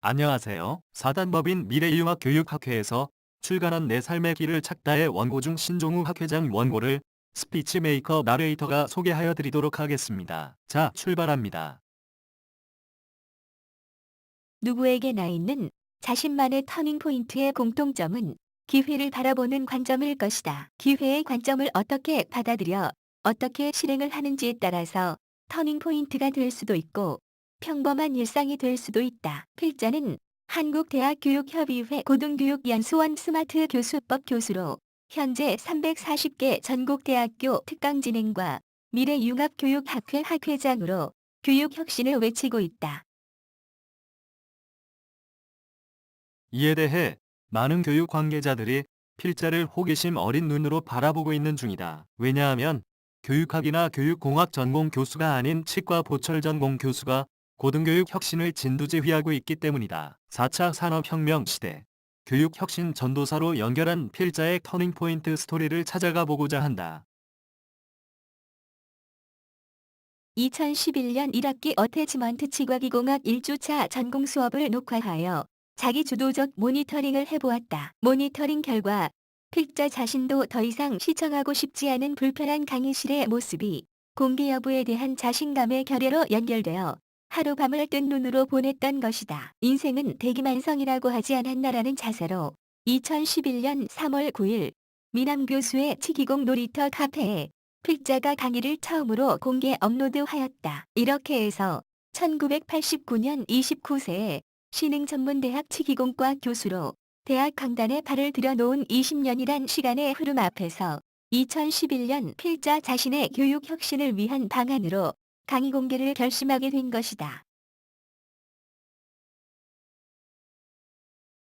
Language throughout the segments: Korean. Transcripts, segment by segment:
안녕하세요. 사단법인 미래융합교육학회에서 출간한 내 삶의 길을 찾다의 원고 중 신종우 학회장 원고를 스피치메이커 나레이터가 소개하여 드리도록 하겠습니다. 자, 출발합니다. 누구에게나 있는 자신만의 터닝포인트의 공통점은 기회를 바라보는 관점일 것이다. 기회의 관점을 어떻게 받아들여 어떻게 실행을 하는지에 따라서 터닝포인트가 될 수도 있고 평범한 일상이 될 수도 있다. 필자는 한국대학교육협의회 고등교육연수원 스마트 교수법 교수로 현재 340개 전국대학교 특강 진행과 미래융합교육학회 학회장으로 교육혁신을 외치고 있다. 이에 대해 많은 교육 관계자들이 필자를 호기심 어린 눈으로 바라보고 있는 중이다. 왜냐하면 교육학이나 교육공학 전공 교수가 아닌 치과 보철 전공 교수가 고등교육 혁신을 진두지휘하고 있기 때문이다. 4차 산업혁명 시대 교육 혁신 전도사로 연결한 필자의 터닝포인트 스토리를 찾아가 보고자 한다. 2011년 1학기 어태치먼트 치과기공학 1주차 전공 수업을 녹화하여 자기 주도적 모니터링을 해보았다. 모니터링 결과 필자 자신도 더 이상 시청하고 싶지 않은 불편한 강의실의 모습이 공개 여부에 대한 자신감의 결여로 연결되어 하룻밤을 뜬 눈으로 보냈던 것이다. 인생은 대기만성이라고 하지 않았나라는 자세로 2011년 3월 9일 미남 교수의 치기공 놀이터 카페에 필자가 강의를 처음으로 공개 업로드하였다. 이렇게 해서 1989년 29세에 신흥전문대학 치기공과 교수로 대학 강단에 발을 들여놓은 20년이란 시간의 흐름 앞에서 2011년 필자 자신의 교육 혁신을 위한 방안으로 강의 공개를 결심하게 된 것이다.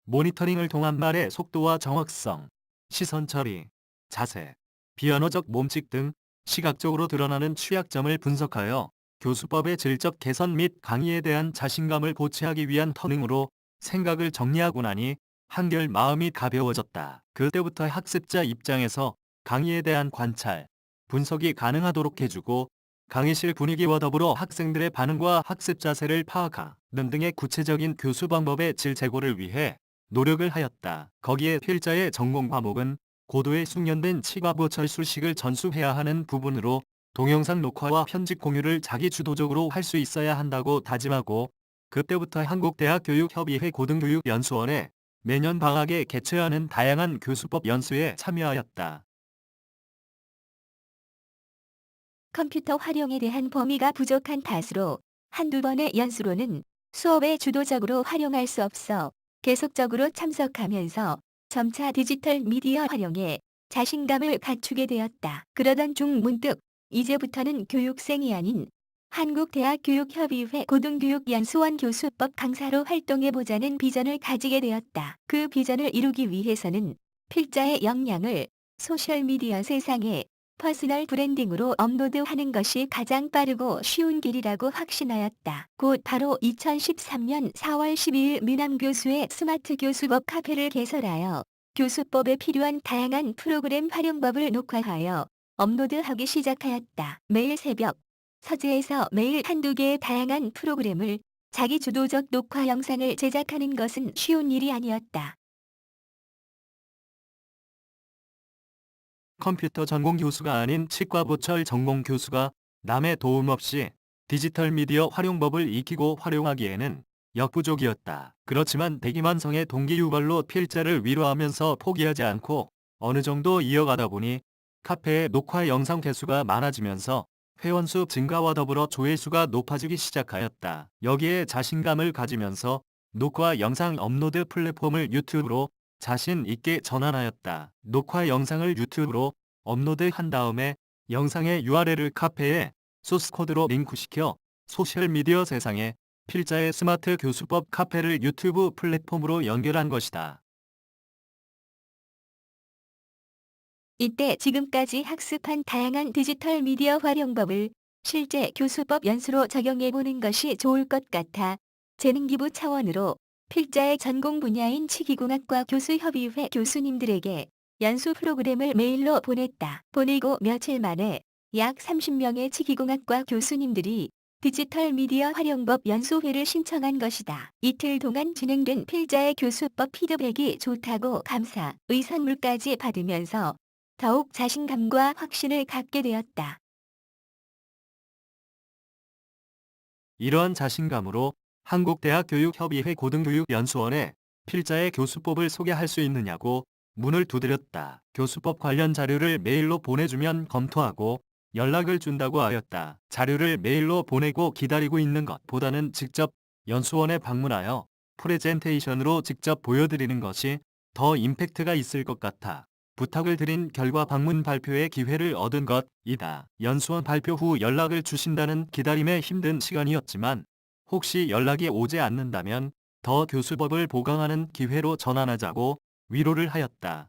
모니터링을 통한 말의 속도와 정확성, 시선 처리, 자세, 비언어적 몸짓 등 시각적으로 드러나는 취약점을 분석하여 교수법의 질적 개선 및 강의에 대한 자신감을 보채하기 위한 터닝으로 생각을 정리하고 나니 한결 마음이 가벼워졌다. 그때부터 학습자 입장에서 강의에 대한 관찰, 분석이 가능하도록 해주고 강의실 분위기와 더불어 학생들의 반응과 학습 자세를 파악하는 등의 구체적인 교수 방법의 질 제고를 위해 노력을 하였다. 거기에 필자의 전공 과목은 고도의 숙련된 치과보철 수식을 전수해야 하는 부분으로 동영상 녹화와 편집 공유를 자기 주도적으로 할 수 있어야 한다고 다짐하고 그때부터 한국대학교육협의회 고등교육연수원에 매년 방학에 개최하는 다양한 교수법 연수에 참여하였다. 컴퓨터 활용에 대한 범위가 부족한 탓으로 한두 번의 연수로는 수업에 주도적으로 활용할 수 없어 계속적으로 참석하면서 점차 디지털 미디어 활용에 자신감을 갖추게 되었다. 그러던 중 문득 이제부터는 교육생이 아닌 한국대학교육협의회 고등교육연수원 교수법 강사로 활동해보자는 비전을 가지게 되었다. 그 비전을 이루기 위해서는 필자의 역량을 소셜미디어 세상에 퍼스널 브랜딩으로 업로드하는 것이 가장 빠르고 쉬운 길이라고 확신하였다. 곧 바로 2013년 4월 12일 미남 교수의 스마트 교수법 카페를 개설하여 교수법에 필요한 다양한 프로그램 활용법을 녹화하여 업로드하기 시작하였다. 매일 새벽 서재에서 매일 한두 개의 다양한 프로그램을 자기 주도적 녹화 영상을 제작하는 것은 쉬운 일이 아니었다. 컴퓨터 전공 교수가 아닌 치과보철 전공 교수가 남의 도움 없이 디지털 미디어 활용법을 익히고 활용하기에는 역부족이었다. 그렇지만 대기만성의 동기 유발로 필자를 위로하면서 포기하지 않고 어느 정도 이어가다 보니 카페의 녹화 영상 개수가 많아지면서 회원수 증가와 더불어 조회수가 높아지기 시작하였다. 여기에 자신감을 가지면서 녹화 영상 업로드 플랫폼을 유튜브로 자신 있게 전환하였다. 녹화 영상을 유튜브로 업로드한 다음에 영상의 URL을 카페에 소스코드로 링크시켜 소셜미디어 세상에 필자의 스마트 교수법 카페를 유튜브 플랫폼으로 연결한 것이다. 이때 지금까지 학습한 다양한 디지털 미디어 활용법을 실제 교수법 연수로 적용해보는 것이 좋을 것 같아 재능기부 차원으로 필자의 전공 분야인 치기공학과 교수협의회 교수님들에게 연수 프로그램을 메일로 보냈다. 보내고 며칠 만에 약 30명의 치기공학과 교수님들이 디지털 미디어 활용법 연수회를 신청한 것이다. 이틀 동안 진행된 필자의 교수법 피드백이 좋다고 감사의 선물까지 받으면서 더욱 자신감과 확신을 갖게 되었다. 이러한 자신감으로 한국대학교육협의회 고등교육연수원에 필자의 교수법을 소개할 수 있느냐고 문을 두드렸다. 교수법 관련 자료를 메일로 보내주면 검토하고 연락을 준다고 하였다. 자료를 메일로 보내고 기다리고 있는 것보다는 직접 연수원에 방문하여 프레젠테이션으로 직접 보여드리는 것이 더 임팩트가 있을 것 같아 부탁을 드린 결과 방문 발표의 기회를 얻은 것이다. 연수원 발표 후 연락을 주신다는 기다림에 힘든 시간이었지만 혹시 연락이 오지 않는다면 더 교수법을 보강하는 기회로 전환하자고 위로를 하였다.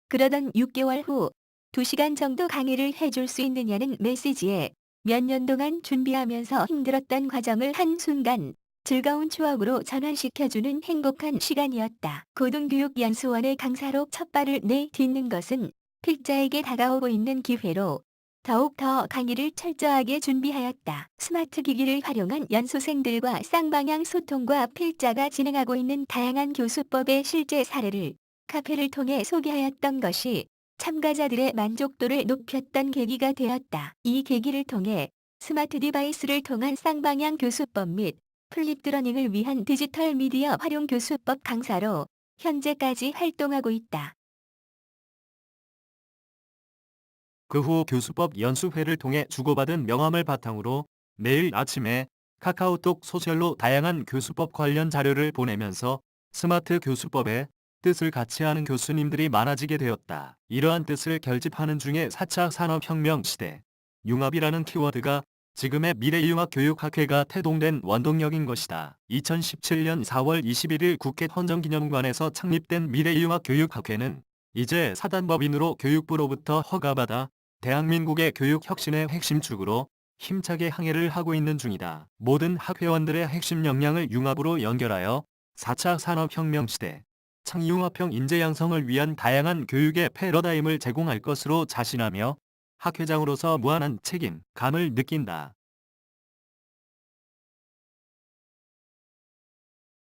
그러던 6개월 후 2시간 정도 강의를 해줄 수 있느냐는 메시지에 몇 년 동안 준비하면서 힘들었던 과정을 한순간 즐거운 추억으로 전환시켜주는 행복한 시간이었다. 고등교육연수원의 강사로 첫 발을 내딛는 것은 필자에게 다가오고 있는 기회로 더욱 더 강의를 철저하게 준비하였다. 스마트 기기를 활용한 연수생들과 쌍방향 소통과 필자가 진행하고 있는 다양한 교수법의 실제 사례를 카페를 통해 소개하였던 것이 참가자들의 만족도를 높였던 계기가 되었다. 이 계기를 통해 스마트 디바이스를 통한 쌍방향 교수법 및 플립드러닝을 위한 디지털 미디어 활용 교수법 강사로 현재까지 활동하고 있다. 그 후 교수법 연수회를 통해 주고받은 명함을 바탕으로 매일 아침에 카카오톡 소셜로 다양한 교수법 관련 자료를 보내면서 스마트 교수법의 뜻을 같이 하는 교수님들이 많아지게 되었다. 이러한 뜻을 결집하는 중에 4차 산업혁명 시대, 융합이라는 키워드가 지금의 미래융합교육학회가 태동된 원동력인 것이다. 2017년 4월 21일 국회 헌정기념관에서 창립된 미래융합교육학회는 이제 사단법인으로 교육부로부터 허가받아 대한민국의 교육혁신의 핵심축으로 힘차게 항해를 하고 있는 중이다. 모든 학회원들의 핵심 역량을 융합으로 연결하여 4차 산업혁명 시대, 창융합형 인재 양성을 위한 다양한 교육의 패러다임을 제공할 것으로 자신하며 학회장으로서 무한한 책임감을 느낀다.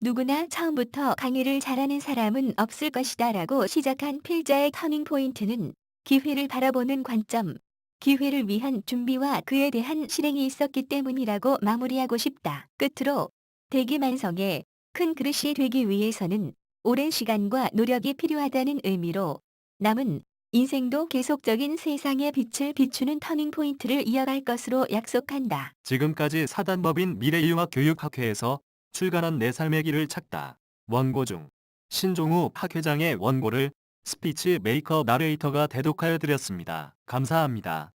누구나 처음부터 강의를 잘하는 사람은 없을 것이다 라고 시작한 필자의 터닝포인트는 기회를 바라보는 관점, 기회를 위한 준비와 그에 대한 실행이 있었기 때문이라고 마무리하고 싶다. 끝으로 대기만성의 큰 그릇이 되기 위해서는 오랜 시간과 노력이 필요하다는 의미로 남은 인생도 계속적인 세상의 빛을 비추는 터닝포인트를 이어갈 것으로 약속한다. 지금까지 사단법인 미래융합교육학회에서 출간한 내 삶의 길을 찾다. 원고 중 신종우 학회장의 원고를 스피치 메이커 나레이터가 대독하여 드렸습니다. 감사합니다.